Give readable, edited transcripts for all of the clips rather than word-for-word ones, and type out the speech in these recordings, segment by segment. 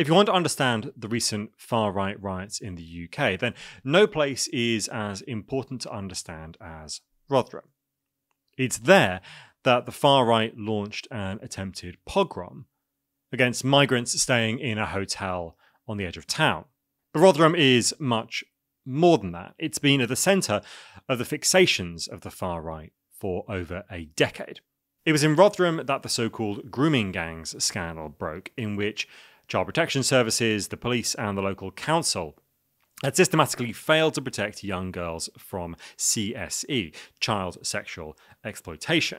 If you want to understand the recent far-right riots in the UK, then no place is as important to understand as Rotherham. It's there that the far-right launched an attempted pogrom against migrants staying in a hotel on the edge of town. But Rotherham is much more than that. It's been at the centre of the fixations of the far-right for over a decade. It was in Rotherham that the so-called grooming gangs scandal broke, in which Child Protection Services, the police and the local council had systematically failed to protect young girls from CSE, child sexual exploitation.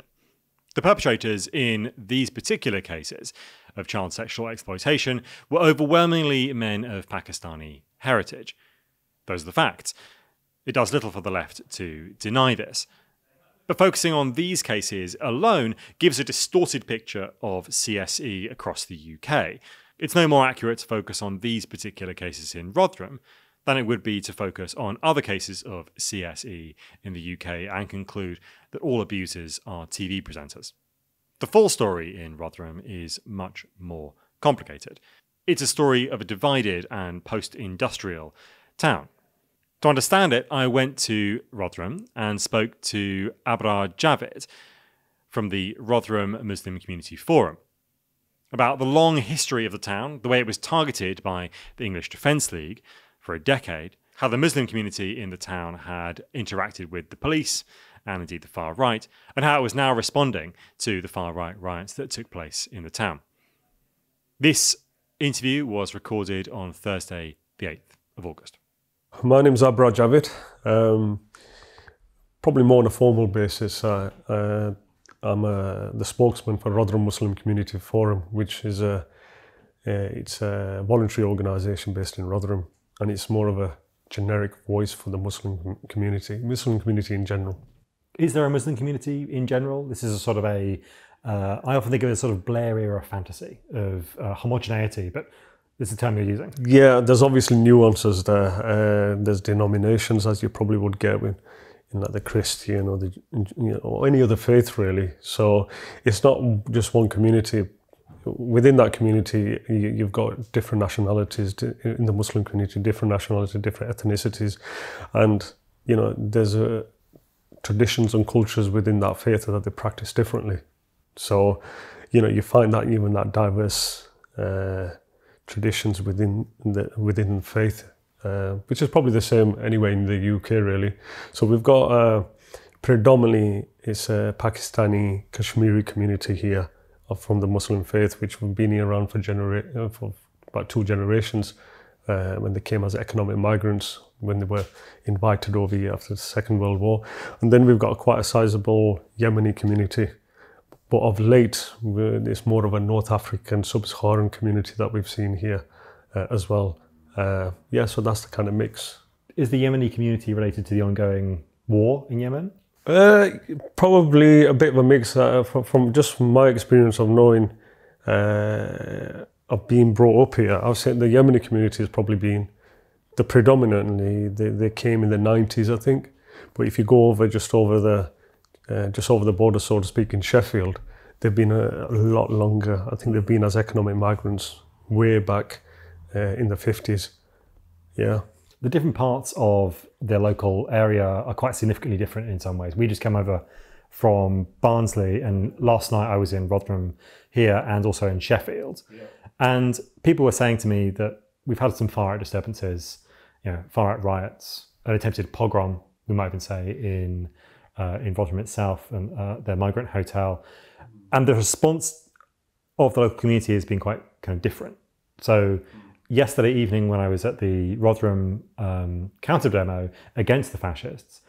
The perpetrators in these particular cases of child sexual exploitation were overwhelmingly men of Pakistani heritage. Those are the facts. It does little for the left to deny this. But focusing on these cases alone gives a distorted picture of CSE across the UK. It's no more accurate to focus on these particular cases in Rotherham than it would be to focus on other cases of CSE in the UK and conclude that all abusers are TV presenters. The full story in Rotherham is much more complicated. It's a story of a divided and post-industrial town. To understand it, I went to Rotherham and spoke to Abrar Javid from the Rotherham Muslim Community Forum about the long history of the town, the way it was targeted by the English Defence League for a decade, how the Muslim community in the town had interacted with the police and indeed the far right, and how it was now responding to the far right riots that took place in the town. This interview was recorded on Thursday, the 8th of August. My name's Abrar Javid. Probably more on a formal basis. I'm the spokesman for Rotherham Muslim Community Forum, which is it's a voluntary organisation based in Rotherham, and it's more of a generic voice for the Muslim community in general. Is there a Muslim community in general? This is a sort of I often think of it as sort of Blair era fantasy of homogeneity, but this is the term you're using. Yeah, there's obviously nuances there. There's denominations, as you probably would get in like the Christian or or any other faith really. So it's not just one community. Within that community, you've got different nationalities in the Muslim community, different nationalities, different ethnicities, and there's traditions and cultures within that faith that they practice differently. So you find that even that diverse traditions within faith. Which is probably the same anyway in the UK really. So we've got predominantly it's a Pakistani Kashmiri community here from the Muslim faith, which have been here around for about 2 generations when they came as economic migrants, when they were invited over here after the Second World War. And then we've got quite a sizable Yemeni community. But of late, it's more of a North African sub-Saharan community that we've seen here as well. So that's the kind of mix. Is the Yemeni community related to the ongoing war in Yemen? Probably a bit of a mix. From my experience of knowing, of being brought up here, I've said the Yemeni community has probably been predominantly. They came in the 90s, I think. But if you go over just over the border, so to speak, in Sheffield, they've been a lot longer. I think they've been as economic migrants way back. In the 50s, yeah. The different parts of their local area are quite significantly different in some ways. We just came over from Barnsley, and last night I was in Rotherham here and also in Sheffield. Yeah. And people were saying to me that we've had some far-right disturbances, far-right riots, an attempted pogrom, we might even say, in Rotherham itself and their migrant hotel. And the response of the local community has been quite kind of different. So yesterday evening when I was at the Rotherham counter demo against the fascists,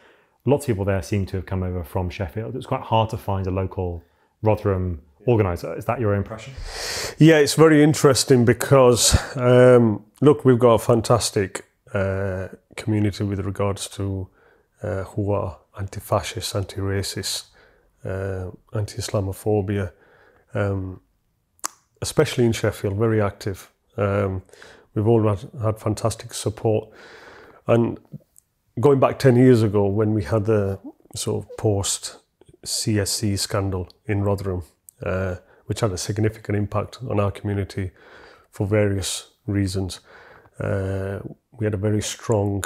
lots of people there seem to have come over from Sheffield. It was quite hard to find a local Rotherham organiser. Is that your impression? Yeah, it's very interesting because, look, we've got a fantastic community with regards to who are anti-fascist, anti-racist, anti-Islamophobia, especially in Sheffield, very active. We've all had fantastic support, and going back 10 years ago when we had the sort of post-CSE scandal in Rotherham, which had a significant impact on our community for various reasons. We had a very strong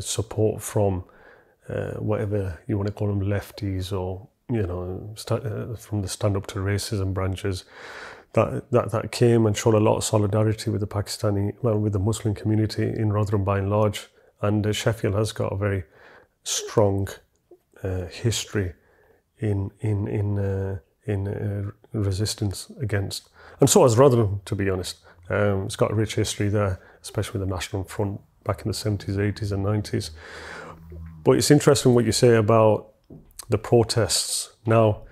support from whatever you want to call them, lefties, or from the Stand Up to Racism branches, that came and showed a lot of solidarity with with the Muslim community in Rotherham by and large. And Sheffield has got a very strong history in resistance against, and so has Rotherham, to be honest. It's got a rich history there, especially with the National Front back in the 70s, 80s and 90s. But it's interesting what you say about the protests. Now,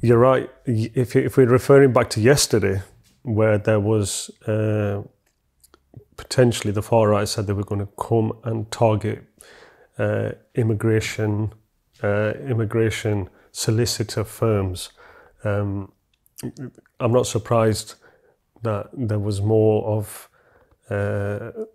you're right. If we're referring back to yesterday, where there was potentially the far right said they were going to come and target immigration solicitor firms. I'm not surprised that there was more of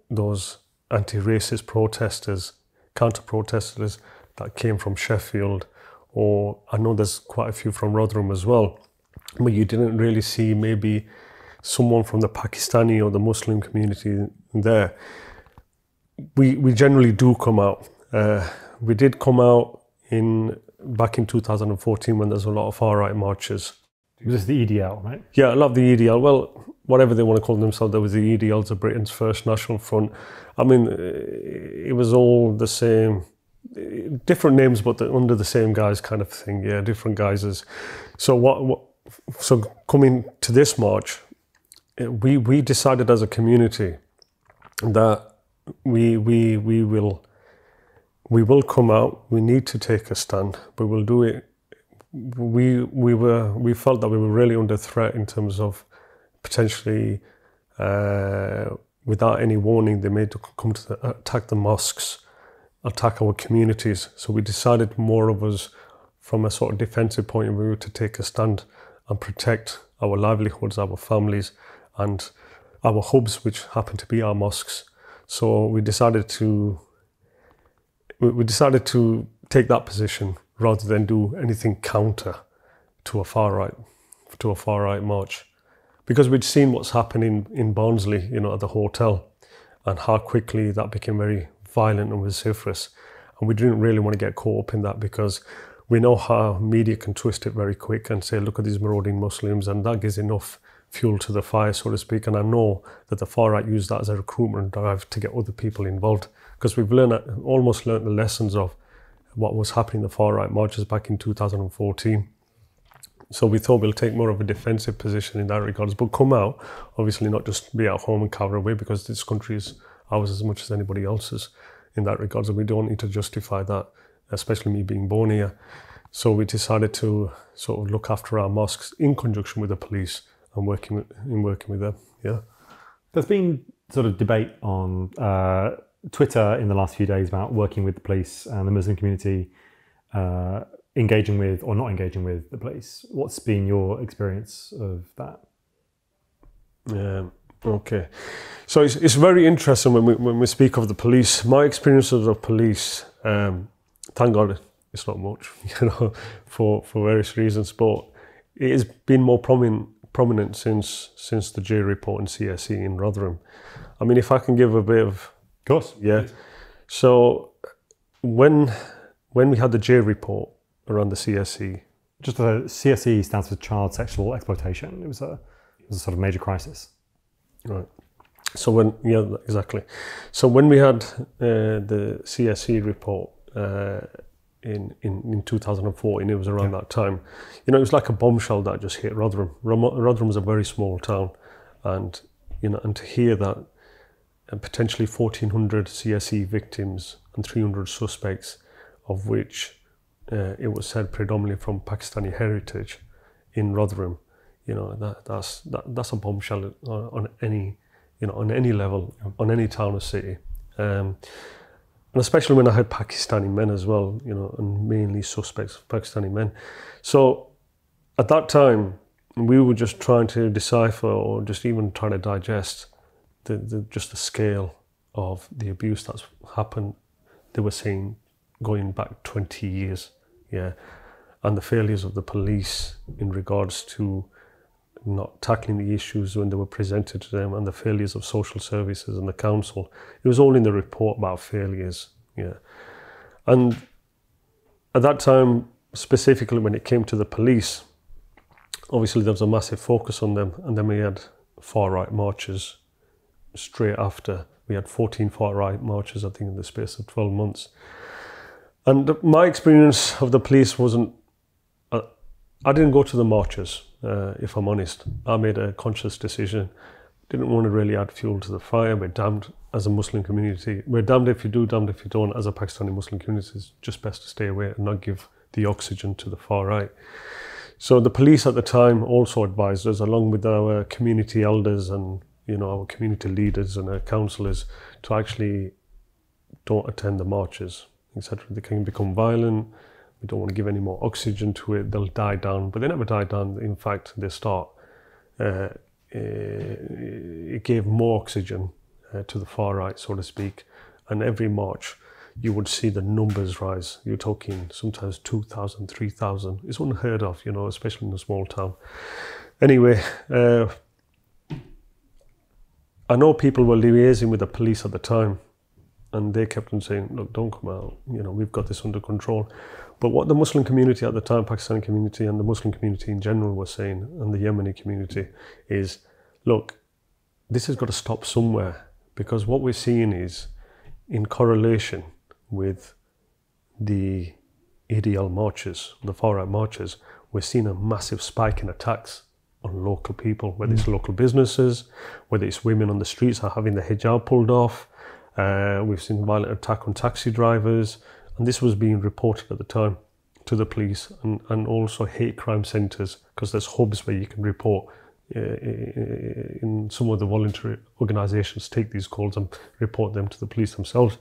those anti-racist protesters, counter-protesters that came from Sheffield, or I know there's quite a few from Rotherham as well, but you didn't really see maybe someone from the Pakistani or the Muslim community there. We generally do come out. We did come out back in 2014 when there's a lot of far-right marches. It was the EDL, right? Yeah, a lot of the EDL. Well, whatever they want to call themselves, there was the EDLs of Britain's First National Front. I mean, it was all the same, different names, but under the same guise kind of thing. Yeah, different guises. So so coming to this march, we decided as a community that we will come out. We need to take a stand, but we'll do it. We felt that we were really under threat in terms of potentially, without any warning, they may come to attack the mosques, attack our communities. So we decided, more of us, from a sort of defensive point of view, to take a stand and protect our livelihoods, our families, and our hubs, which happen to be our mosques. So we decided to take that position rather than do anything counter to a far right march, because we'd seen what's happening in Barnsley, at the hotel, and how quickly that became very violent and vociferous. And we didn't really want to get caught up in that, because we know how media can twist it very quick and say, look at these marauding Muslims, and that gives enough fuel to the fire, so to speak. And I know that the far right use that as a recruitment drive to get other people involved, because we've almost learned the lessons of what was happening in the far right marches back in 2014. So we thought we'll take more of a defensive position in that regards, but come out, obviously not just be at home and cower away, because this country is ours as much as anybody else's in that regards, and we don't need to justify that, especially me being born here. So we decided to sort of look after our mosques in conjunction with the police and working with them. Yeah. There's been sort of debate on Twitter in the last few days about working with the police and the Muslim community, engaging with or not engaging with the police. What's been your experience of that? Okay, so it's very interesting when we speak of the police. My experience of the police, thank God it's not much, for various reasons, but it has been more prominent since the J report and CSE in Rotherham. I mean, if I can give a bit of course, yeah. Please. So when we had the J report around the CSE, just the CSE stands for child sexual exploitation. It was a sort of major crisis, right? So exactly. So when we had the CSE report in 2014, it was around that time. It was like a bombshell that just hit Rotherham. Rotherham was a very small town, and and to hear that. And potentially 1,400 CSE victims and 300 suspects, of which it was said predominantly from Pakistani heritage in Rotherham. That's a bombshell on any level, on any town or city, and especially when I had Pakistani men as well, and mainly suspects, Pakistani men. So at that time, we were just trying to decipher, or just even trying to digest just the scale of the abuse that's happened. They were saying going back 20 years, yeah, and the failures of the police in regards to not tackling the issues when they were presented to them, and the failures of social services and the council. It was all in the report about failures. Yeah. And at that time, specifically when it came to the police, obviously there was a massive focus on them, and then we had far-right marches straight after. We had 14 far-right marches, I think, in the space of 12 months. And my experience of the police wasn't... I didn't go to the marches, if I'm honest. I made a conscious decision. Didn't want to really add fuel to the fire. We're damned as a Muslim community. We're damned if you do, damned if you don't. As a Pakistani Muslim community, it's just best to stay away and not give the oxygen to the far right. So the police at the time also advised us, along with our community elders and our community leaders and our councillors, to actually don't attend the marches, etc. They can become violent. We don't want to give any more oxygen to it. They'll die down, but they never die down. In fact, they start. It gave more oxygen to the far right, so to speak. And every march, you would see the numbers rise. You're talking sometimes 2,000, 3,000. It's unheard of, especially in a small town. Anyway, I know people were liaising with the police at the time, and they kept on saying, look, don't come out. We've got this under control. But what the Muslim community at the time, Pakistani community and the Muslim community in general was saying, and the Yemeni community, is, look, this has got to stop somewhere, because what we're seeing is, in correlation with the ADL marches, the far-right marches, we're seeing a massive spike in attacks on local people, whether it's local businesses, whether it's women on the streets are having the hijab pulled off. We've seen violent attack on taxi drivers, and this was being reported at the time to the police, and also hate crime centres, because there's hubs where you can report. In some of the voluntary organisations take these calls and report them to the police themselves.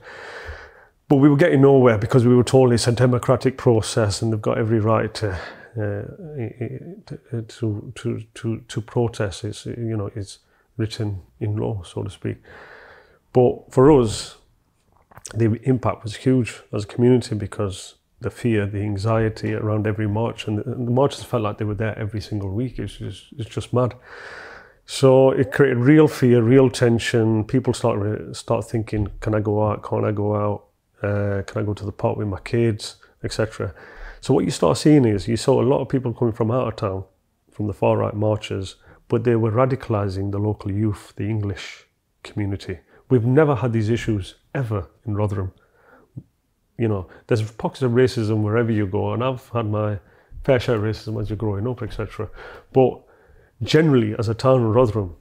But we were getting nowhere, because we were told it's a democratic process and they've got every right to protest. It's written in law, so to speak. But for us, the impact was huge as a community, because the fear, the anxiety around every march, and the marches felt like they were there every single week. It's just mad. So it created real fear, real tension. People start thinking, can I go out? Can't I go out? Can I go to the park with my kids, etc. So what you start seeing is, you saw a lot of people coming from out of town, from the far right marches, but they were radicalising the local youth, the English community. We've never had these issues ever in Rotherham. There's pockets of racism wherever you go, and I've had my fair share of racism as you're growing up, etc. But generally, as a town in Rotherham,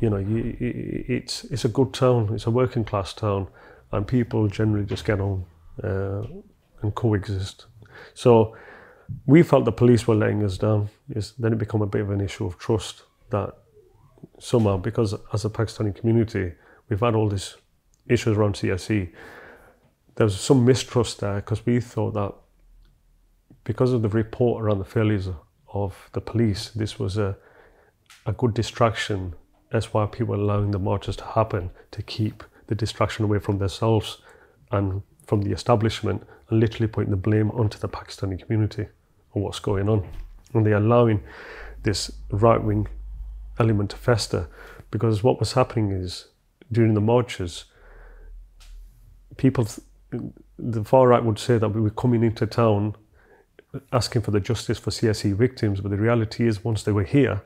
it's a good town, it's a working class town, and people generally just get on and coexist. So we felt the police were letting us down. Then it became a bit of an issue of trust, that somehow, because as a Pakistani community, we've had all these issues around CSE, there was some mistrust there, because we thought that because of the report around the failures of the police, this was a good distraction. That's why people were allowing the marches to happen, to keep the distraction away from themselves and from the establishment, and literally putting the blame onto the Pakistani community on what's going on. And they're allowing this right-wing element to fester, because what was happening is, during the marches, the far right would say that we were coming into town asking for the justice for CSE victims, but the reality is, once they were here,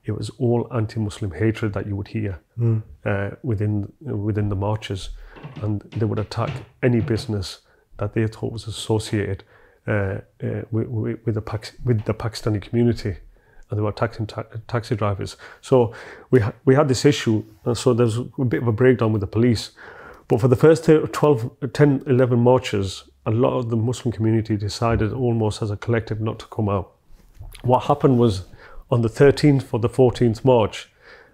it was all anti-Muslim hatred that you would hear within the marches, and they would attack any business that they thought was associated with the Pakistani community, and they were attacking taxi drivers. So we had this issue, and so there's a bit of a breakdown with the police. But for the first 10, 11 marches, a lot of the Muslim community decided almost as a collective not to come out. What happened was, on the 13th or the 14th March,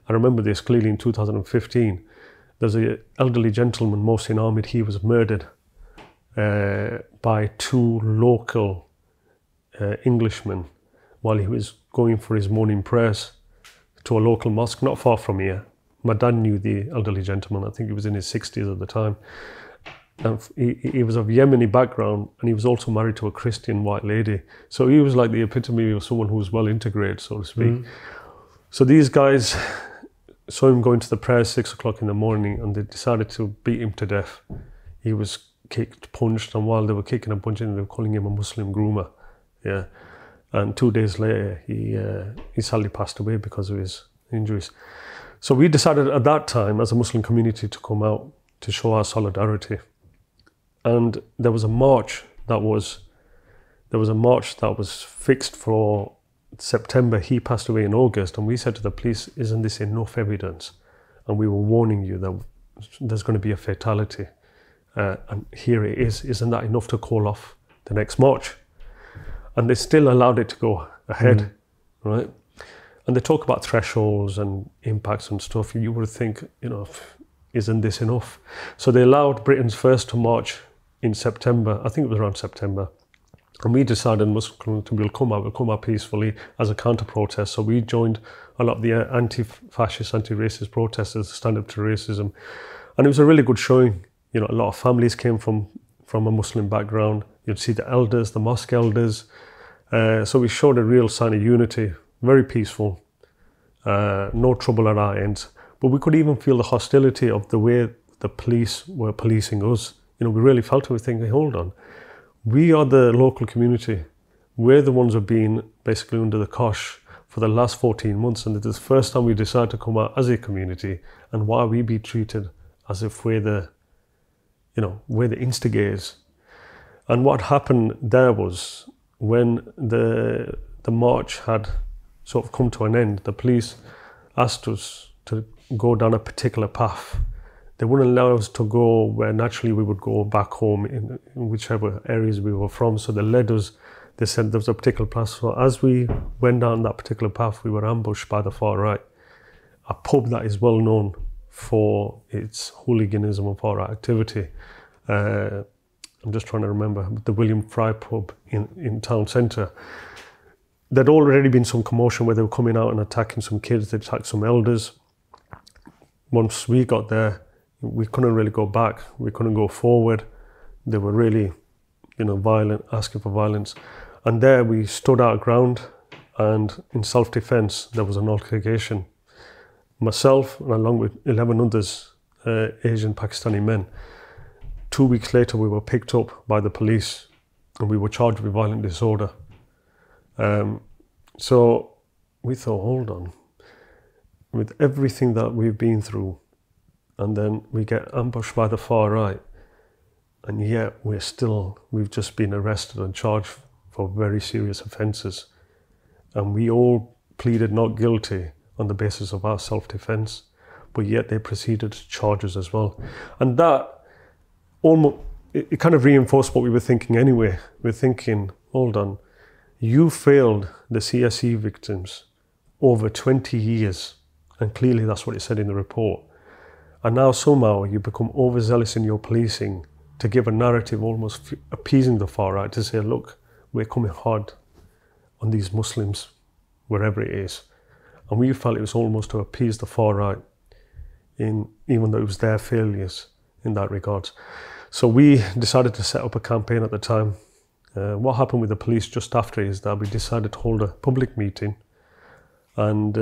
I remember this clearly in 2015, there's an elderly gentleman, Mohsin Ahmed, he was murdered by two local Englishmen while he was going for his morning prayers to a local mosque not far from here. My dad knew the elderly gentleman. I think he was in his 60s at the time. And he was of Yemeni background, and he was also married to a Christian white lady. So he was like the epitome of someone who was well integrated, so to speak. So these guys saw him going to the prayer 6 o'clock in the morning, and they decided to beat him to death. He was kicked, punched, and while they were kicking and punching, they were calling him a Muslim groomer. Yeah. And 2 days later, he sadly passed away because of his injuries. So we decided at that time, as a Muslim community, to come out to show our solidarity. And there was a march that was fixed for September. He passed away in August, and we said to the police, "Isn't this enough evidence?" And we were warning you that there's going to be a fatality. And here it is. Isn't that enough to call off the next march? And they still allowed it to go ahead, right? And they talk about thresholds and impacts and stuff. You would think, isn't this enough? So they allowed Britain's first to march in September. I think it was around September. And we decided Muslim community will come out peacefully as a counter-protest. So we joined a lot of the anti-fascist, anti-racist protesters to stand up to racism. And it was a really good showing. A lot of families came from a Muslim background. You'd see the elders, the mosque elders. So we showed a real sign of unity, very peaceful, no trouble at our ends. But we could even feel the hostility of the way the police were policing us. We really felt it. We were thinking, hold on, we are the local community. We're the ones who have been basically under the cosh for the last 14 months. And it is the first time we decided to come out as a community. And why we be treated as if we're the instigators. And what happened there was, when the march had sort of come to an end, the police asked us to go down a particular path. They wouldn't allow us to go where naturally we would go back home in whichever areas we were from. So they led us, they said there was a particular path. So as we went down that particular path, we were ambushed by the far right, a pub that is well known for its hooliganism and far right activity. I'm just trying to remember, the William Fry pub in town centre. There'd already been some commotion where they were coming out and attacking some kids. They attacked some elders. Once we got there, we couldn't really go back. We couldn't go forward. They were really, violent, asking for violence. And there we stood our ground, and in self-defense, there was an altercation. Myself, and along with 11 others, Asian Pakistani men. 2 weeks later, we were picked up by the police, and we were charged with violent disorder. So we thought, hold on, with everything that we've been through, and then we get ambushed by the far right, and yet we've just been arrested and charged for very serious offences. And we all pleaded not guilty on the basis of our self-defence, but yet they proceeded to charge us as well. And that it kind of reinforced what we were thinking anyway. We're thinking, hold on, you failed the CSE victims over 20 years, and clearly that's what it said in the report. And now somehow you become overzealous in your policing to give a narrative almost appeasing the far right, to say, look, we're coming hard on these Muslims, wherever it is. And we felt it was almost to appease the far right, even though it was their failures in that regard. So we decided to set up a campaign at the time. What happened with the police just after is that we decided to hold a public meeting, and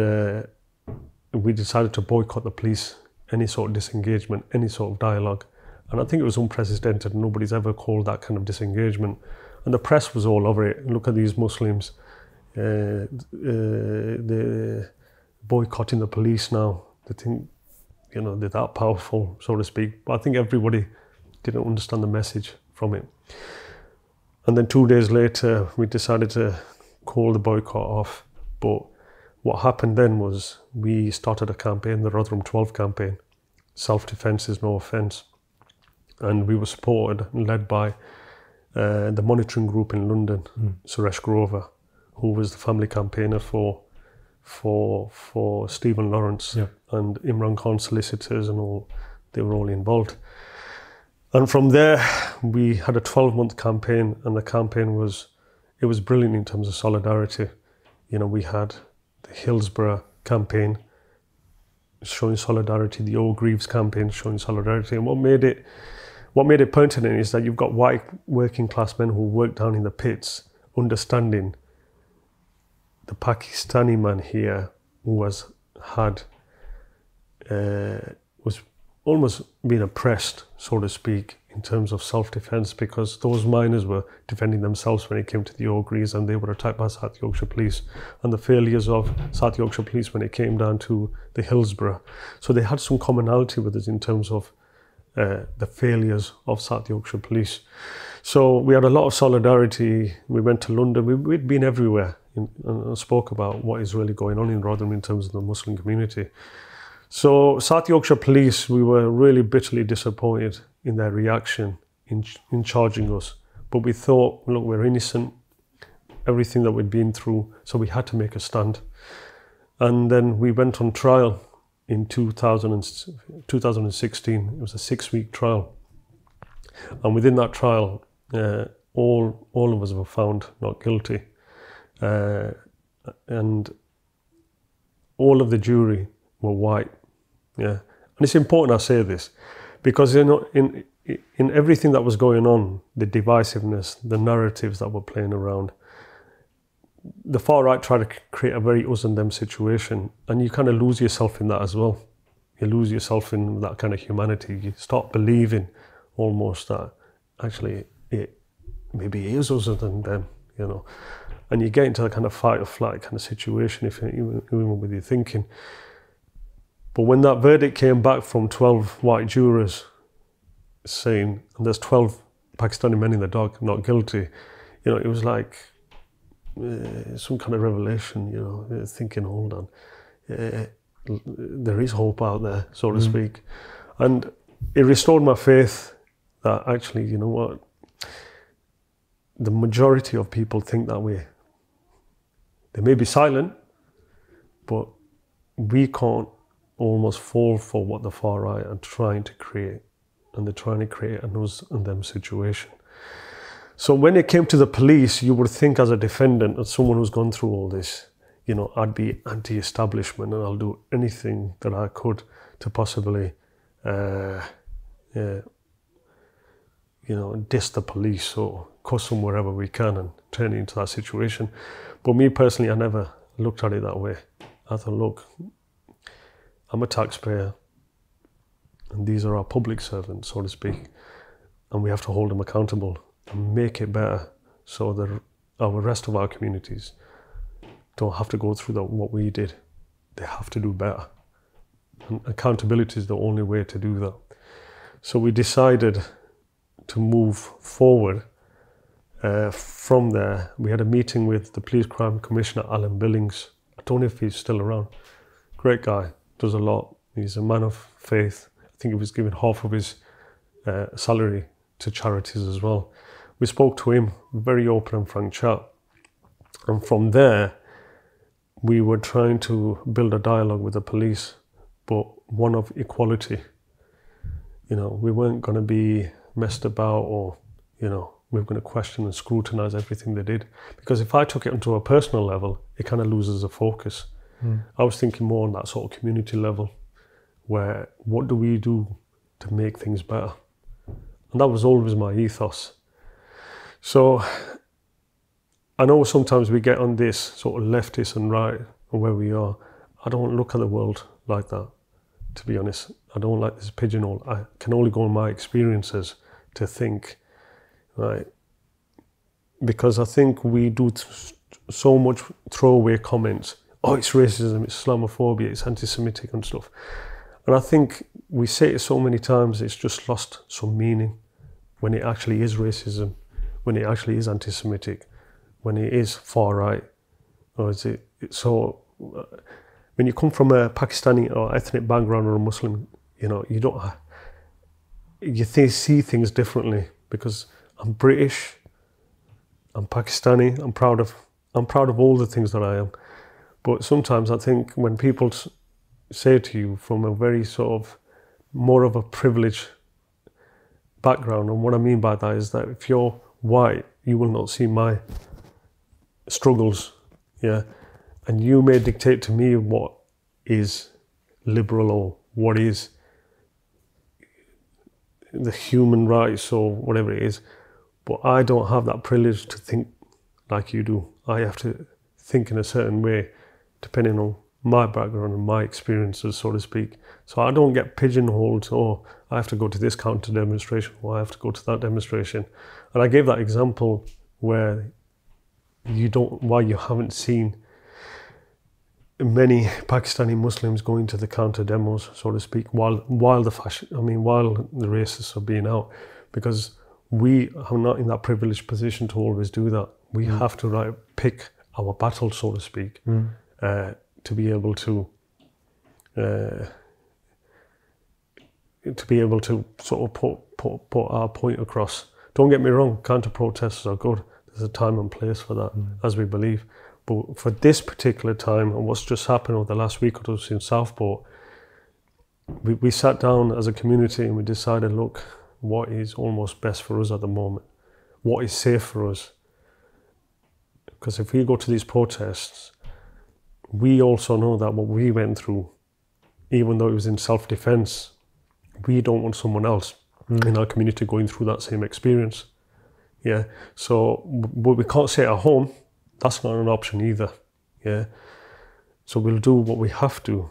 we decided to boycott the police, any sort of disengagement, any sort of dialogue. And I think it was unprecedented. Nobody's ever called that kind of disengagement. And the press was all over it. Look at these Muslims, they're boycotting the police now. They think, they're that powerful, so to speak. But I think everybody didn't understand the message from it. And then 2 days later, we decided to call the boycott off. But what happened then was we started a campaign, the Rotherham 12 campaign. Self-defense is no offence. And we were supported and led by the monitoring group in London, Suresh Grover, who was the family campaigner for Stephen Lawrence, and Imran Khan solicitors and all. They were all involved. And from there, we had a 12-month campaign, and the campaign was brilliant in terms of solidarity. We had the Hillsborough campaign showing solidarity, the Old Greaves campaign showing solidarity. And what made it pertinent is that you've got white working class men who work down in the pits, understanding the Pakistani man here who was almost being oppressed, so to speak, in terms of self-defence, because those miners were defending themselves when it came to the Ogres, and they were attacked by South Yorkshire Police, and the failures of South Yorkshire Police when it came down to the Hillsborough. So they had some commonality with us in terms of the failures of South Yorkshire Police. So we had a lot of solidarity. We went to London. We'd been everywhere and spoke about what is really going on in Rotherham in terms of the Muslim community. So South Yorkshire Police, we were really bitterly disappointed in their reaction in charging us. But we thought, look, we're innocent, everything that we'd been through, so we had to make a stand. And then we went on trial in 2016. It was a 6-week trial. And within that trial, all of us were found not guilty. And all of the jury were white. Yeah, and it's important I say this, because in everything that was going on, the divisiveness, the narratives that were playing around, the far right tried to create a very us and them situation, and you kind of lose yourself in that as well. You lose yourself in that kind of humanity. You start believing almost that actually maybe it is us and them, you know, and you get into a kind of fight or flight kind of situation, even with your thinking. But when that verdict came back from 12 white jurors saying, and there's 12 Pakistani men in the dock not guilty, you know, it was like some kind of revelation, you know, thinking, hold on, there is hope out there, so to speak. And it restored my faith that actually, you know what, the majority of people think that way. They may be silent, but we can't almost fall for what the far right are trying to create, and they're trying to create an us and them situation. So when it came to the police, you would think as a defendant, as someone who's gone through all this, you know, I'd be anti-establishment and I'll do anything that I could to possibly, you know, diss the police or cuss them wherever we can and turn it into that situation. But me personally, I never looked at it that way. I thought, look, I'm a taxpayer, and these are our public servants, so to speak, and we have to hold them accountable and make it better so that our rest of our communities don't have to go through what we did. They have to do better. And accountability is the only way to do that. So we decided to move forward. From there, we had a meeting with the Police Crime Commissioner, Alan Billings. I don't know if he's still around. Great guy. Does a lot. He's a man of faith. I think he was giving half of his salary to charities as well. We spoke to him, very open and frank chat. And from there, we were trying to build a dialogue with the police, but one of equality. You know, we weren't going to be messed about or, you know, we were going to question and scrutinize everything they did. Because if I took it onto a personal level, it kind of loses the focus. I was thinking more on that sort of community level, where what do we do to make things better? And that was always my ethos. So I know sometimes we get on this sort of leftist and right and where we are. I don't look at the world like that, to be honest. I don't like this pigeonhole. I can only go on my experiences to think, right? Because I think we do so much throwaway comments. Oh, it's racism, it's Islamophobia, it's anti-Semitic and stuff. And I think we say it so many times, it's just lost some meaning when it actually is racism, when it actually is anti-Semitic, when it is far right. Or is it so? When you come from a Pakistani or ethnic background or a Muslim, you know, you see things differently, because I'm British, I'm Pakistani, I'm proud of all the things that I am. But sometimes I think when people say to you from a very sort of more of a privileged background, and what I mean by that is that if you're white, you will not see my struggles, yeah, and you may dictate to me what is liberal or what is the human rights or whatever it is, but I don't have that privilege to think like you do. I have to think in a certain way depending on my background and my experiences, so to speak. So I don't get pigeonholed, oh, I have to go to this counter demonstration or I have to go to that demonstration. And I gave that example where why you haven't seen many Pakistani Muslims going to the counter demos, so to speak, while the racists are being out, because we are not in that privileged position to always do that. We have to pick our battle, so to speak, to be able to sort of put our point across. Don't get me wrong, counter protesters are good. There's a time and place for that, as we believe. But for this particular time, and what's just happened over the last week or two in Southport, we sat down as a community and we decided, look, what is almost best for us at the moment? What is safe for us? Because if we go to these protests, we also know that what we went through, even though it was in self-defense, we don't want someone else in our community going through that same experience. Yeah. So, but we can't stay at home. That's not an option either. Yeah. So we'll do what we have to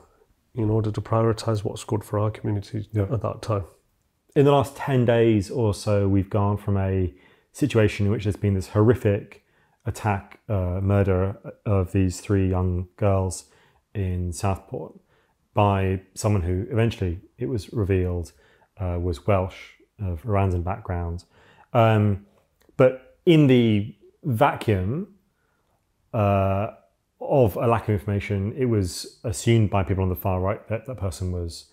in order to prioritize what's good for our community at that time. In the last 10 days or so, we've gone from a situation in which there's been this horrific attack, murder of these 3 young girls in Southport by someone who eventually, it was revealed, was Welsh, of Rwandan background. But in the vacuum of a lack of information, it was assumed by people on the far right that that person was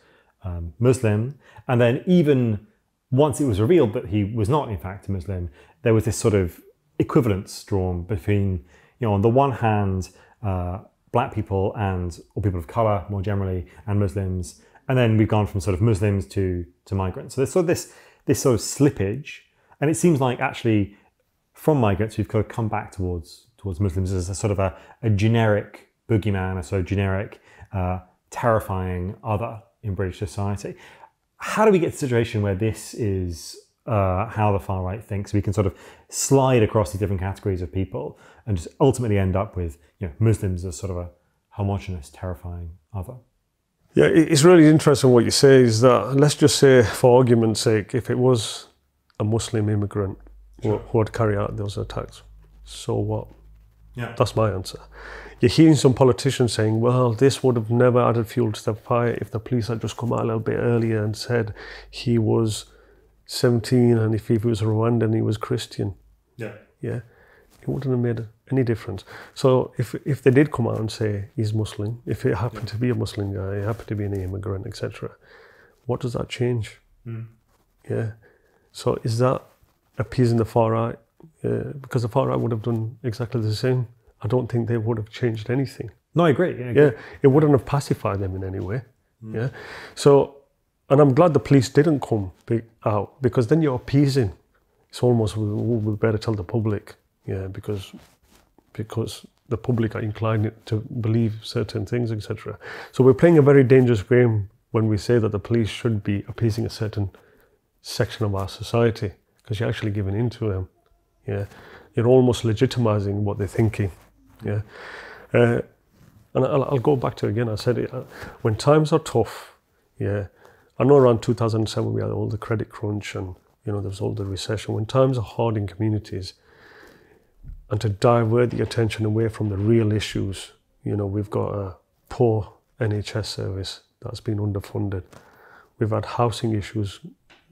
Muslim. And then even once it was revealed that he was not in fact a Muslim, there was this sort of equivalence drawn between, on the one hand, black people or people of colour more generally, and Muslims. And then we've gone from sort of Muslims to migrants. So there's sort of this sort of slippage. And it seems like actually from migrants, we've kind of come back towards Muslims as a sort of a generic boogeyman, a sort of generic terrifying other in British society. How do we get to a situation where this is how the far right thinks? We can sort of slide across these different categories of people and just ultimately end up with Muslims as sort of a homogenous, terrifying other. Yeah, it's really interesting what you say is that, let's just say for argument's sake, if it was a Muslim immigrant who had carried out those attacks, so what? Yeah. That's my answer. You're hearing some politicians saying, well, this would have never added fuel to the fire if the police had just come out a little bit earlier and said he was 17 and if he was Rwandan, he was Christian. Yeah. Yeah. It wouldn't have made any difference. So if they did come out and say he's Muslim, if it happened to be a Muslim guy, he happened to be an immigrant, etc., what does that change? Yeah. So is that appeasing the far right? Because the far right would have done exactly the same. I don't think they would have changed anything. No, I agree. Yeah, it wouldn't have pacified them in any way. Yeah. So, and I'm glad the police didn't come out, because then you're appeasing. It's almost, we better tell the public, because the public are inclined to believe certain things, etc. So we're playing a very dangerous game when we say that the police should be appeasing a certain section of our society, because you're actually giving in to them. Yeah, you're almost legitimizing what they're thinking. Yeah, and I'll go back to again. I said it when times are tough. Yeah, I know around 2007 we had all the credit crunch and there was all the recession. When times are hard in communities, and to divert the attention away from the real issues, we've got a poor NHS service that's been underfunded. We've had housing issues.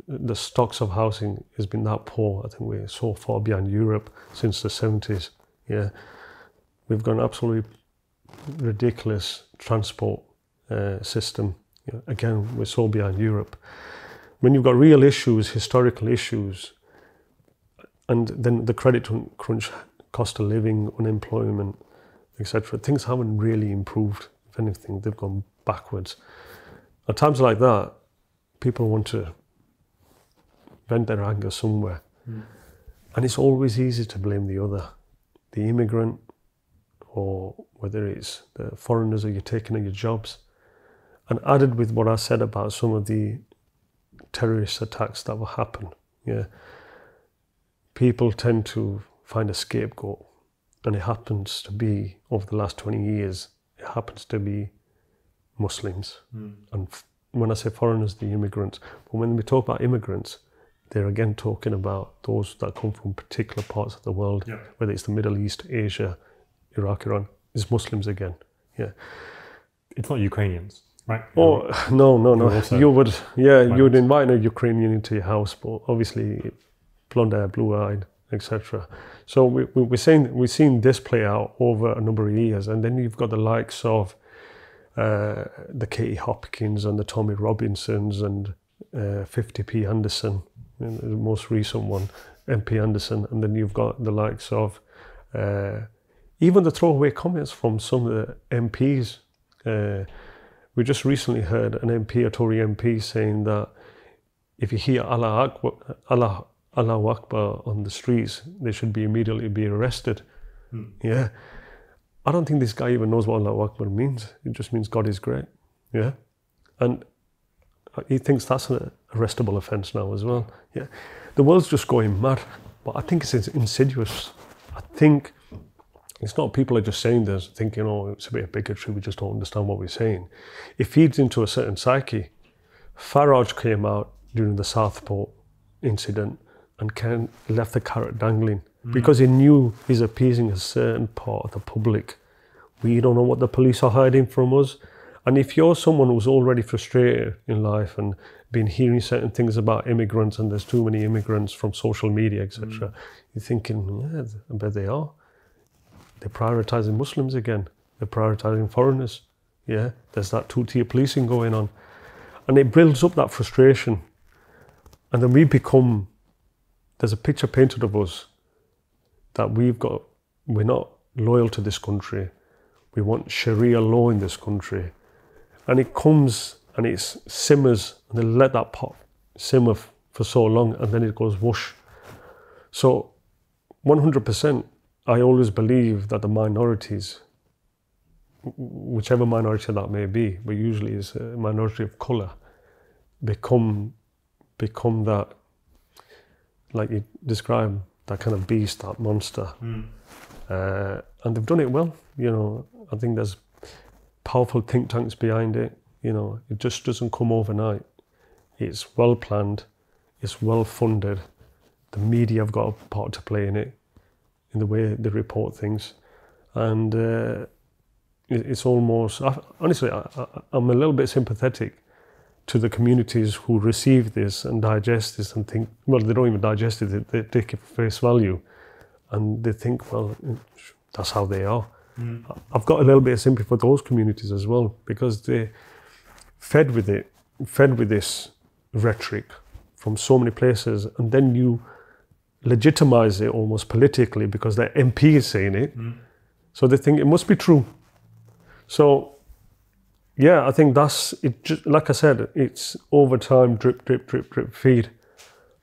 The stocks of housing has been that poor. I think we're so far behind Europe since the 70s. Yeah, we've got an absolutely ridiculous transport system. Again, we're so behind Europe. When you've got real issues, historical issues, and then the credit crunch, cost of living, unemployment, etc., things haven't really improved. If anything, they've gone backwards. At times like that, people want to vent their anger somewhere. And it's always easy to blame the other, the immigrant, or whether it's the foreigners or you're taking on your jobs. And added with what I said about some of the terrorist attacks that will happen, people tend to find a scapegoat, and it happens to be, over the last 20 years, it happens to be Muslims. And when I say foreigners, the immigrants. But when we talk about immigrants, they're again talking about those that come from particular parts of the world, whether it's the Middle East, Asia, Iraq, Iran. It's Muslims again. Yeah. It's not Ukrainians, right? Oh, no. You would invite a Ukrainian into your house, but obviously blonde hair, blue-eyed, etc. So we've seen this play out over a number of years, and then you've got the likes of the Katie Hopkins and the Tommy Robinsons and 50p Anderson, the most recent one, MP Anderson, and then you've got the likes of even the throwaway comments from some of the MPs. We just recently heard an MP, a Tory MP, saying that if you hear Allahu Akbar on the streets, they should immediately be arrested. Yeah. I don't think this guy even knows what Allahu Akbar means. It just means God is great. Yeah. And he thinks that's an arrestable offence now as well. Yeah. The world's just going mad. But I think it's insidious. I think it's not people are just saying this, thinking, oh, it's a bit of bigotry, we just don't understand what we're saying. It feeds into a certain psyche. Farage came out during the Southport incident and left the carrot dangling because he knew he's appeasing a certain part of the public. We don't know what the police are hiding from us. And if you're someone who's already frustrated in life and been hearing certain things about immigrants and there's too many immigrants from social media, etc., you're thinking, yeah, I bet they are. They're prioritising Muslims again. They're prioritising foreigners. Yeah, there's that two-tier policing going on. And it builds up that frustration. And then there's a picture painted of us that we're not loyal to this country. We want Sharia law in this country. And it comes and it simmers, and they let that pot simmer for so long, and then it goes whoosh. So 100%, I always believe that the minorities, whichever minority that may be, but usually it's a minority of colour, become that, like you describe, that kind of beast, that monster. And they've done it well. You know, I think there's powerful think tanks behind it. You know, it just doesn't come overnight. It's well planned, it's well funded. The media have got a part to play in it, in the way they report things. And it's almost, honestly, I'm a little bit sympathetic to the communities who receive this and digest this and think, well, they don't even digest it, they take it for face value. And they think, well, that's how they are. I've got a little bit of sympathy for those communities as well, because they fed with this rhetoric from so many places, and then you legitimize it almost politically because their MP is saying it. So they think it must be true. So, yeah, I think that's it. Just, like I said, it's over time, drip, drip, drip, drip, feed.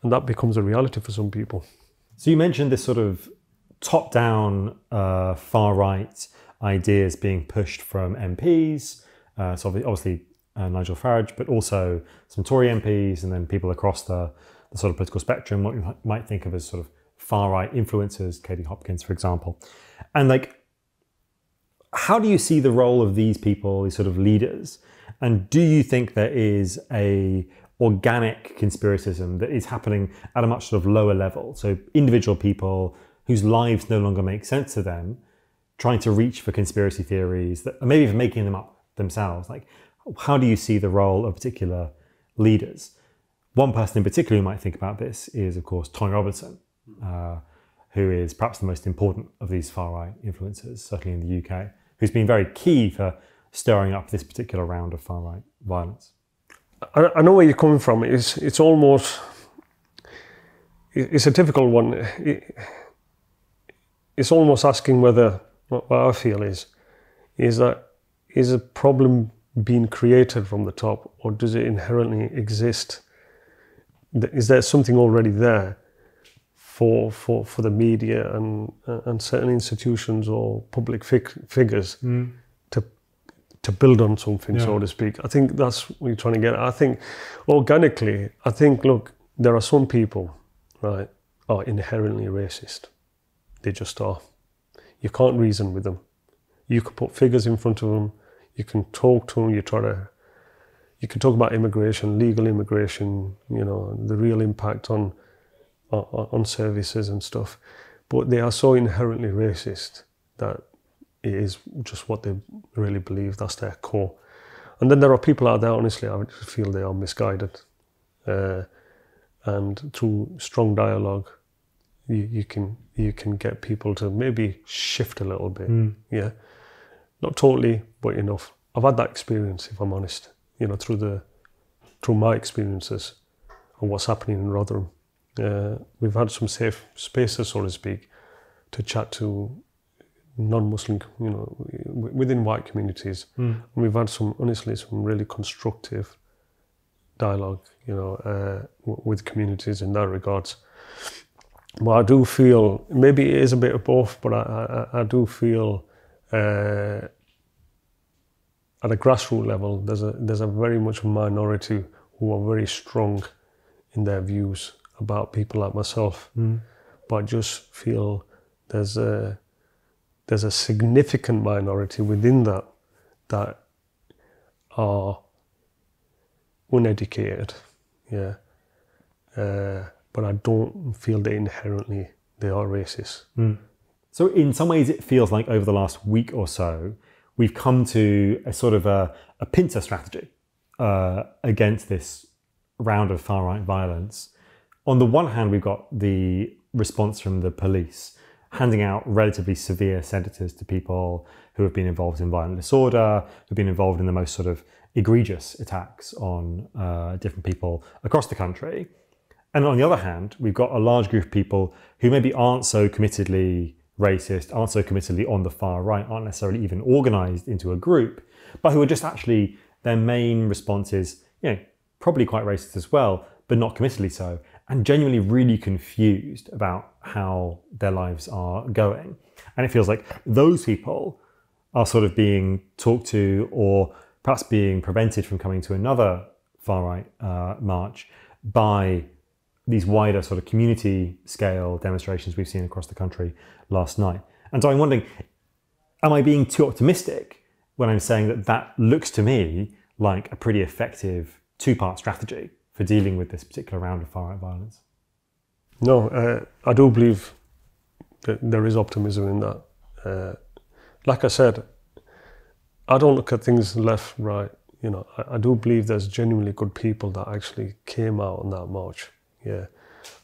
And that becomes a reality for some people. So you mentioned this sort of top-down, far-right ideas being pushed from MPs. So obviously Nigel Farage, but also some Tory MPs, and then people across the sort of political spectrum, what you might think of as sort of far-right influencers, Katie Hopkins, for example. And like, how do you see the role of these people, these sort of leaders? And do you think there is a organic conspiracism that is happening at a much sort of lower level? So individual people whose lives no longer make sense to them, trying to reach for conspiracy theories that, or maybe even making them up themselves. Like, how do you see the role of particular leaders? One person in particular who might think about this is, of course, Tommy Robinson, who is perhaps the most important of these far-right influencers, certainly in the UK, who's been very key for stirring up this particular round of far-right violence. I know where you're coming from. It's almost, it's a difficult one. It's almost asking whether, what I feel is that, is a problem being created from the top, or does it inherently exist? Is there something already there for the media and certain institutions or public figures to build on something, so to speak? I think that's what you're trying to get at. I think organically, look, there are some people, right, are inherently racist. They just are. You can't reason with them. You could put figures in front of them. You can talk to them, you can talk about immigration, legal immigration, you know, the real impact on services and stuff. But they are so inherently racist that it is just what they really believe. That's their core. And then there are people out there, honestly, I feel they are misguided. And through strong dialogue, you can get people to maybe shift a little bit. Yeah, not totally, but enough. I've had that experience, if I'm honest. You know, through my experiences and what's happening in Rotherham. We've had some safe spaces, so to speak, to chat to non-Muslim, you know, within white communities. And we've had some really constructive dialogue, you know, with communities in that regards. But I do feel, maybe it is a bit of both, but I do feel at a grassroots level, there's a very much minority who are very strong in their views about people like myself. But I just feel there's a significant minority within that are uneducated, yeah. But I don't feel that inherently they are racist. So in some ways it feels like over the last week or so, we've come to a sort of a pincer strategy against this round of far-right violence. On the one hand, we've got the response from the police, handing out relatively severe sentences to people who have been involved in violent disorder, who've been involved in the most sort of egregious attacks on different people across the country. And on the other hand, we've got a large group of people who maybe aren't so committedly racist, aren't so committedly on the far right, aren't necessarily even organised into a group, but who are just actually, their main response is, you know, probably quite racist as well, but not committedly so, and genuinely really confused about how their lives are going. And it feels like those people are sort of being talked to, or perhaps being prevented from coming to another far-right march by these wider sort of community scale demonstrations we've seen across the country last night. And so I'm wondering, am I being too optimistic when I'm saying that that looks to me like a pretty effective two-part strategy for dealing with this particular round of far-right violence? No, I do believe that there is optimism in that. Like I said, I don't look at things left, right. You know, I do believe there's genuinely good people that actually came out on that march, yeah,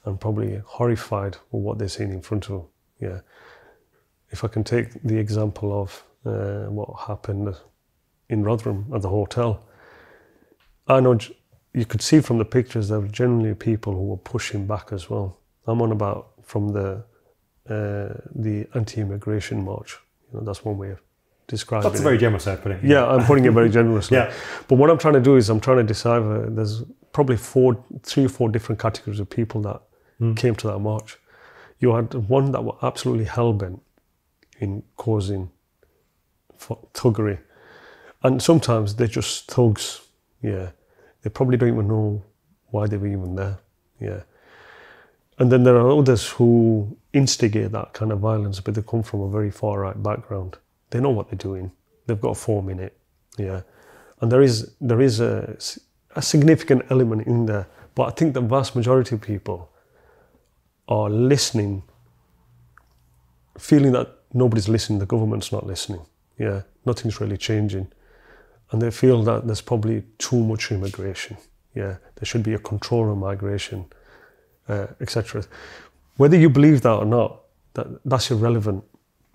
and probably horrified with what they're seeing in front of them, yeah. If I can take the example of what happened in Rotherham at the hotel, I know you could see from the pictures there were generally people who were pushing back as well. I'm on about from the anti-immigration march. You know, that's one way of describing it. That's a very generous way of putting it. Yeah, I'm putting it very generously. Yeah. But what I'm trying to do is I'm trying to decipher, there's probably 3 or 4 different categories of people that came to that march. You had one that were absolutely hell-bent in causing thuggery. And sometimes they're just thugs, yeah. They probably don't even know why they were even there, yeah. And then there are others who instigate that kind of violence, but they come from a very far-right background. They know what they're doing. They've got a form in it, yeah. And there is a significant element in there, but I think the vast majority of people are listening, feeling that nobody's listening, the government's not listening, yeah. Nothing's really changing. And they feel that there's probably too much immigration, yeah. There should be a control on migration, etc. Whether you believe that or not, that's irrelevant.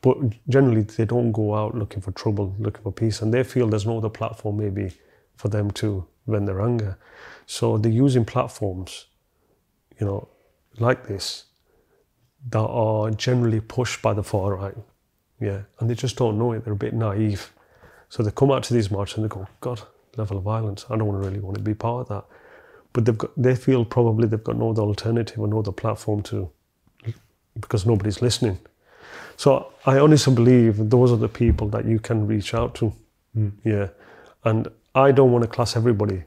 But generally, they don't go out looking for trouble, looking for peace, and they feel there's no other platform maybe for them to vent their anger. So they're using platforms, you know, like this, that are generally pushed by the far right, yeah, and they just don't know it. They're a bit naive. So they come out to these marches and they go, God, level of violence, I don't really want to be part of that. But they feel probably they've got no other alternative or no other platform because nobody's listening. So I honestly believe those are the people that you can reach out to, yeah. And I don't want to class everybody,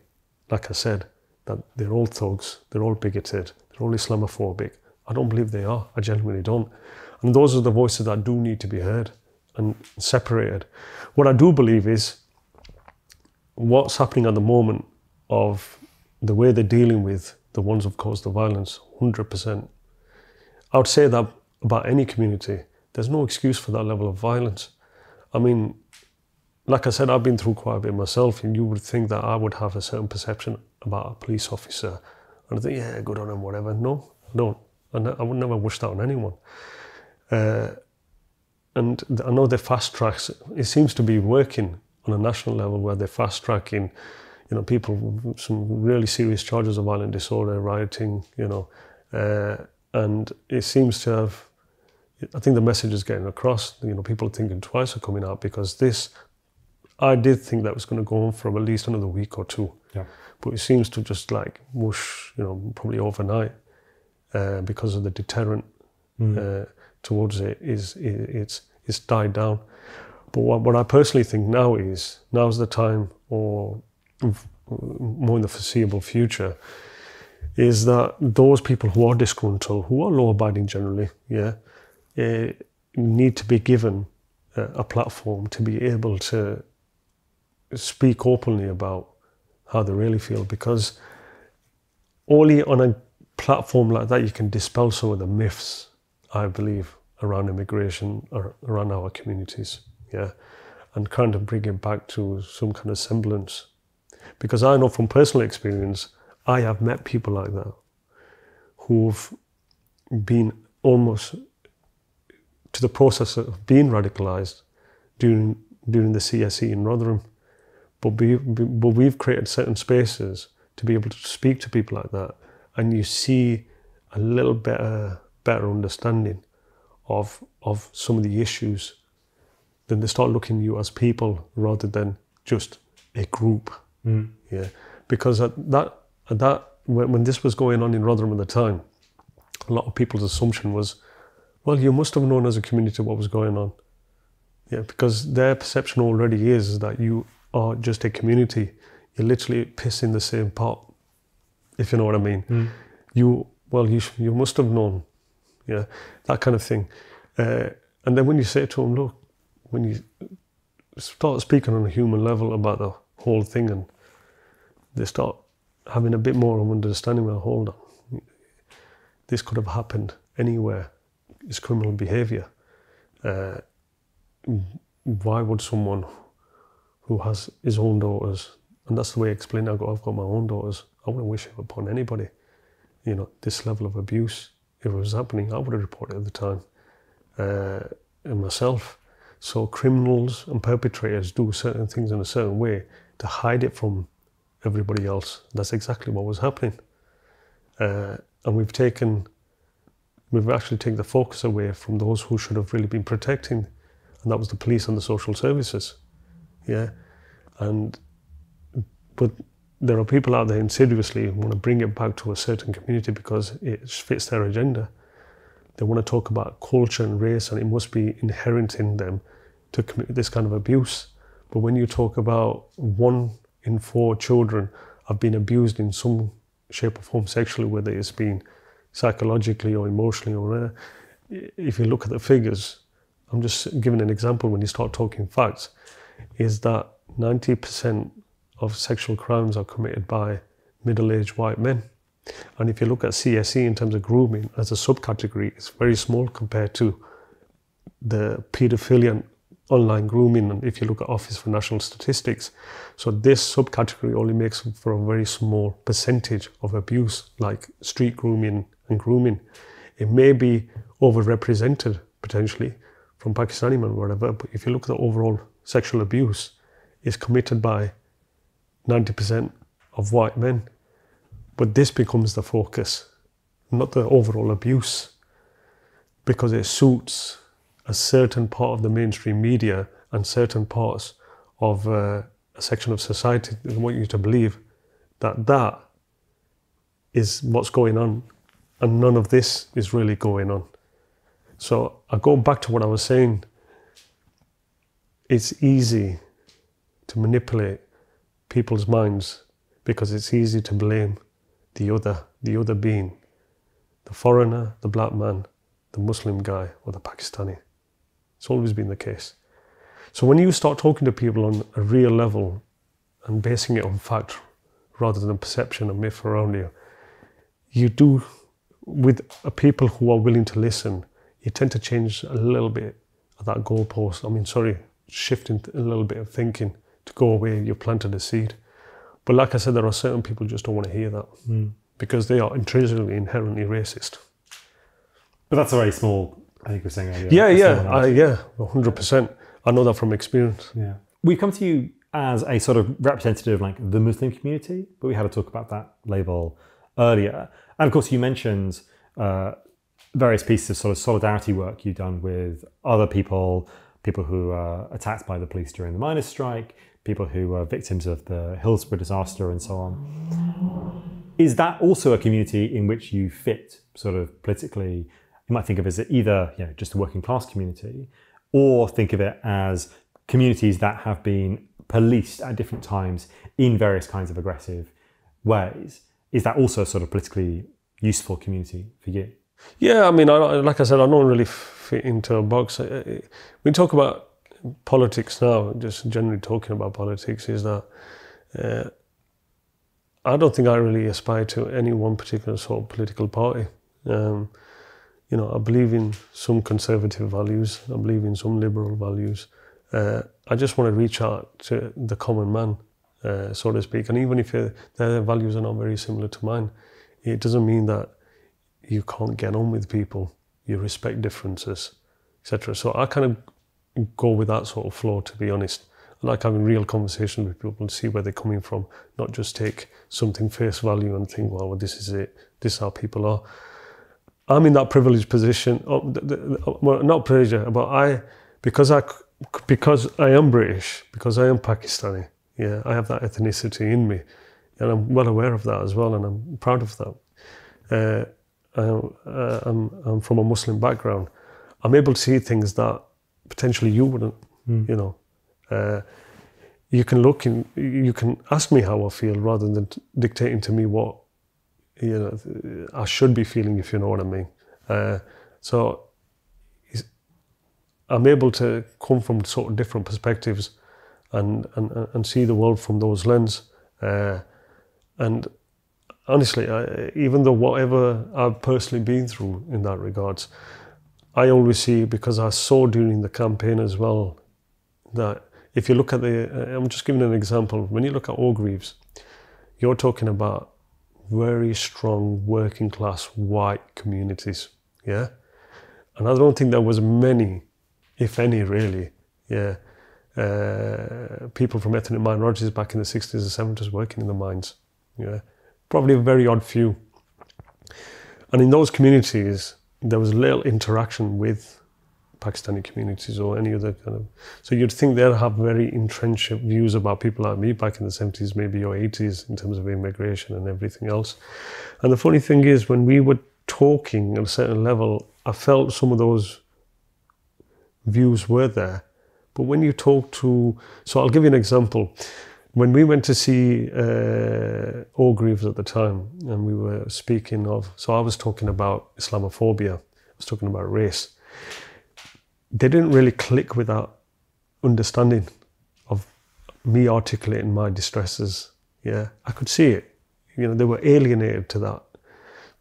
like I said, that they're all thugs, they're all bigoted, they're all Islamophobic. I don't believe they are, I genuinely don't. And those are the voices that do need to be heard and separated. What I do believe is what's happening at the moment of the way they're dealing with the ones who've caused the violence, 100%. I would say that about any community, there's no excuse for that level of violence. I mean, like I said, I've been through quite a bit myself, and you would think that I would have a certain perception about a police officer. And I think, yeah, good on him, whatever. No, I don't. I would never wish that on anyone. And I know they fast tracks. It seems to be working on a national level where they're fast tracking, people with some really serious charges of violent disorder, rioting, and it seems to have, I think the message is getting across. People are thinking twice of coming out, because this, I did think that was going to go on for at least another week or two. Yeah. But it seems to just like whoosh, probably overnight, because of the deterrent towards it it's died down. But what I personally think now's the time, or more in the foreseeable future, is that those people who are disgruntled, who are law-abiding generally, need to be given a platform to be able to speak openly about how they really feel, because only on a platform like that you can dispel some of the myths, I believe, around immigration or around our communities, and kind of bring it back to some kind of semblance. Because I know from personal experience, I have met people like that who've been almost to the process of being radicalised during the CSE in Rotherham. But we've created certain spaces to be able to speak to people like that, and you see a little better understanding of some of the issues. Then they start looking at you as people rather than just a group. Because when this was going on in Rotherham at the time, a lot of people's assumption was, well, you must have known as a community what was going on. Because their perception already is that you are just a community. You literally piss in the same pot, if you know what I mean. You must have known, that kind of thing. And then when you say to them, look, when you start speaking on a human level about the whole thing, and they start having a bit more of understanding, well, hold on, this could have happened anywhere. It's criminal behaviour. Why would someone who has his own daughters, and that's the way I explain it, I've got my own daughters, I wouldn't wish it upon anybody. This level of abuse, if it was happening, I would have reported it at the time, and myself. So criminals and perpetrators do certain things in a certain way to hide it from everybody else. That's exactly what was happening. And we've actually taken the focus away from those who should have really been protecting, and that was the police and the social services. But there are people out there insidiously who want to bring it back to a certain community because it fits their agenda. They want to talk about culture and race, and it must be inherent in them to commit this kind of abuse. But when you talk about 1 in 4 children have been abused in some shape or form sexually, whether it's been psychologically or emotionally or whatever, if you look at the figures, I'm just giving an example when you start talking facts, is that 90% of sexual crimes are committed by middle-aged white men. And if you look at CSE in terms of grooming as a subcategory, it's very small compared to the paedophilia and online grooming, and if you look at Office for National Statistics. So this subcategory only makes up for a very small percentage of abuse, like street grooming and grooming. It may be overrepresented potentially from Pakistani men or whatever, but if you look at the overall sexual abuse, it's committed by 90% of white men. But this becomes the focus, not the overall abuse, because it suits a certain part of the mainstream media and certain parts of a section of society that want you to believe that that is what's going on, and none of this is really going on. So I go back to what I was saying. It's easy to manipulate people's minds because it's easy to blame the other being the foreigner, the black man, the Muslim guy, or the Pakistani. It's always been the case. So when you start talking to people on a real level and basing it on fact rather than perception and myth around you, you do, with people who are willing to listen, you tend to change a little bit of that goalpost. Shifting a little bit of thinking to go where you planted a seed. But like I said, there are certain people who just don't want to hear that because they are intrinsically, inherently racist. But that's a very small, I think you were saying earlier. Yeah, 100%. I know that from experience. Yeah. We come to you as a sort of representative of like the Muslim community, but we had to talk about that label earlier. And of course you mentioned various pieces of sort of solidarity work you've done with other people who were attacked by the police during the miners' strike, people who were victims of the Hillsborough disaster and so on. Is that also a community in which you fit sort of politically? You might think of it as either just a working class community, or think of it as communities that have been policed at different times in various kinds of aggressive ways. Is that also a sort of politically useful community for you? Yeah, I mean, like I said, I don't really fit into a box. We talk about politics now, just generally talking about politics, is that I don't think I really aspire to any one particular sort of political party. I believe in some conservative values. I believe in some liberal values. I just want to reach out to the common man, so to speak. And even if their values are not very similar to mine, it doesn't mean that you can't get on with people. You respect differences, etc. So I kind of go with that sort of flow, to be honest. I like having real conversations with people and see where they're coming from, not just take something face value and think, well, this is it. This is how people are. I'm in that privileged position. Well, not privileged, but because I am British, because I am Pakistani. Yeah, I have that ethnicity in me, and I'm well aware of that as well, and I'm proud of that. I'm from a Muslim background. I'm able to see things that potentially you wouldn't. You can look and you can ask me how I feel rather than dictating to me what I should be feeling, if you know what I mean. So I'm able to come from sort of different perspectives and see the world from those lenses. And honestly, even though whatever I've personally been through in that regards, I always see, because I saw during the campaign as well, that if you look at I'm just giving an example, when you look at Orgreaves, you're talking about very strong working class white communities, yeah? And I don't think there was many, if any really, people from ethnic minorities back in the 60s and 70s working in the mines, yeah? Probably a very odd few. And in those communities, there was little interaction with Pakistani communities or any other kind of... So you'd think they'd have very entrenched views about people like me back in the 70s, maybe, or 80s, in terms of immigration and everything else. And the funny thing is, when we were talking at a certain level, I felt some of those views were there. But when you talk to... So I'll give you an example. When we went to see Orgreaves at the time, and we were speaking of... So I was talking about Islamophobia. I was talking about race. They didn't really click with that understanding of me articulating my distresses. Yeah, I could see it. They were alienated to that.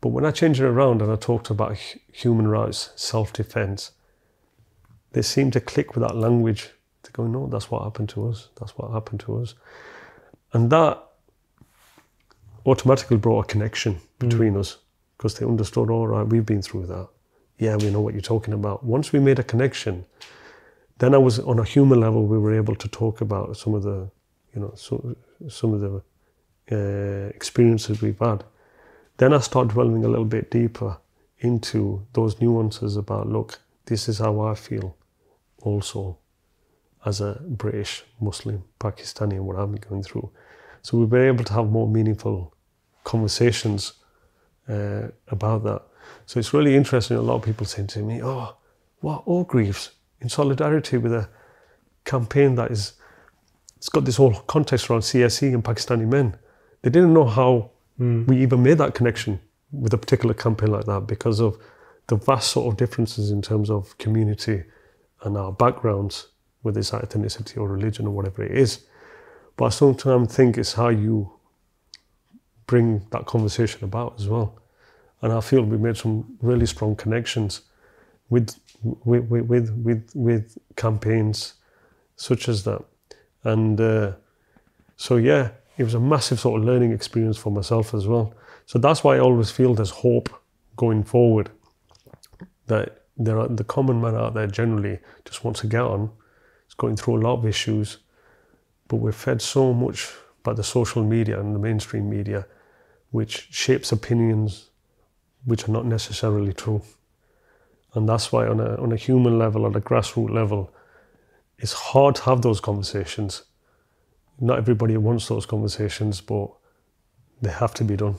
But when I changed it around and I talked about human rights, self-defense, they seemed to click with that language. They go, no, that's what happened to us. That's what happened to us. And that automatically brought a connection between us, because they understood, all right, we've been through that. Yeah, we know what you're talking about. Once we made a connection, then I was, on a human level, we were able to talk about some of the, some of the experiences we've had. Then I started delving a little bit deeper into those nuances about, look, this is how I feel also as a British Muslim Pakistani and what I'm going through. So we were able to have more meaningful conversations about that. So it's really interesting. A lot of people saying to me, oh, what, Orgreaves, in solidarity with a campaign that is, it's got this whole context around CSE and Pakistani men. They didn't know how we even made that connection with a particular campaign like that, because of the vast sort of differences in terms of community and our backgrounds, whether it's ethnicity or religion or whatever it is. But I sometimes think it's how you bring that conversation about as well. And I feel we made some really strong connections with campaigns such as that. And so yeah, it was a massive sort of learning experience for myself as well. So that's why I always feel there's hope going forward, that the common man out there generally just wants to get on. It's going through a lot of issues, but we're fed so much by the social media and the mainstream media, which shapes opinions which are not necessarily true. And that's why on a human level, at a grassroots level, it's hard to have those conversations. Not everybody wants those conversations, but they have to be done.